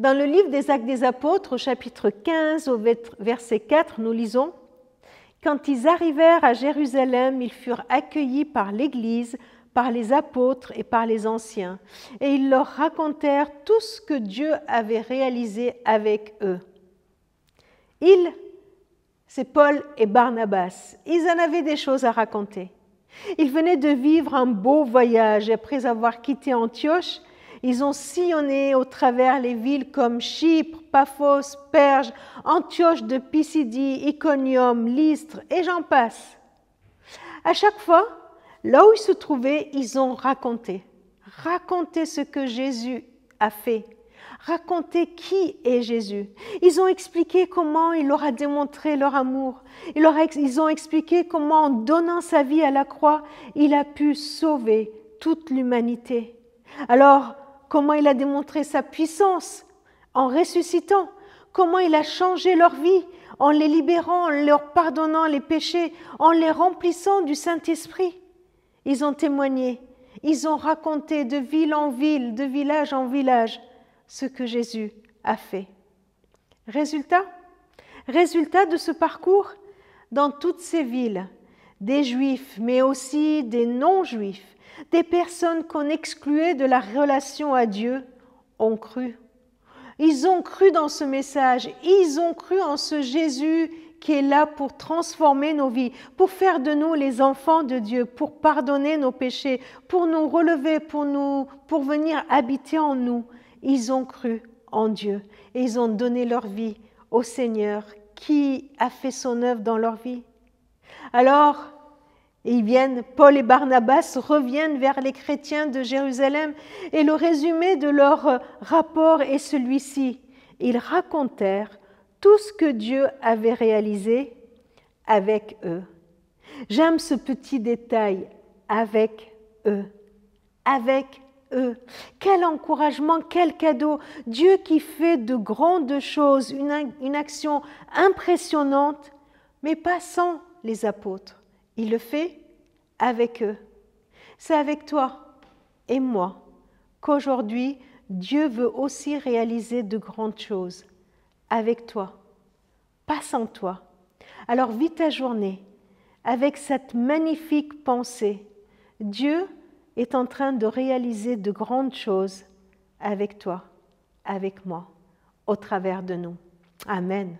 Dans le livre des Actes des Apôtres, au chapitre 15, au verset 4, nous lisons « Quand ils arrivèrent à Jérusalem, ils furent accueillis par l'Église, par les apôtres et par les anciens, et ils leur racontèrent tout ce que Dieu avait réalisé avec eux. » Ils, c'est Paul et Barnabas, ils en avaient des choses à raconter. Ils venaient de vivre un beau voyage et après avoir quitté Antioche, ils ont sillonné au travers les villes comme Chypre, Paphos, Perge, Antioche de Pisidie, Iconium, Lystre et j'en passe. À chaque fois, là où ils se trouvaient, ils ont raconté ce que Jésus a fait, raconté qui est Jésus. Ils ont expliqué comment il leur a démontré leur amour. Ils ont expliqué comment en donnant sa vie à la croix, il a pu sauver toute l'humanité. Alors, comment il a démontré sa puissance en ressuscitant, comment il a changé leur vie en les libérant, en leur pardonnant les péchés, en les remplissant du Saint-Esprit. Ils ont témoigné, ils ont raconté de ville en ville, de village en village, ce que Jésus a fait. Résultat de ce parcours, dans toutes ces villes, des Juifs, mais aussi des non-Juifs, des personnes qu'on excluait de la relation à Dieu, ont cru. Ils ont cru dans ce message, ils ont cru en ce Jésus qui est là pour transformer nos vies, pour faire de nous les enfants de Dieu, pour pardonner nos péchés, pour nous relever, pour venir habiter en nous. Ils ont cru en Dieu et ils ont donné leur vie au Seigneur qui a fait son œuvre dans leur vie. Alors, Paul et Barnabas reviennent vers les chrétiens de Jérusalem et le résumé de leur rapport est celui-ci. Ils racontèrent tout ce que Dieu avait réalisé avec eux. J'aime ce petit détail, avec eux. Avec eux. Quel encouragement, quel cadeau. Dieu qui fait de grandes choses, une action impressionnante, mais pas sans les apôtres. Il le fait avec eux. C'est avec toi et moi qu'aujourd'hui, Dieu veut aussi réaliser de grandes choses. Avec toi, pas sans toi. Alors vis ta journée avec cette magnifique pensée. Dieu est en train de réaliser de grandes choses avec toi, avec moi, au travers de nous. Amen.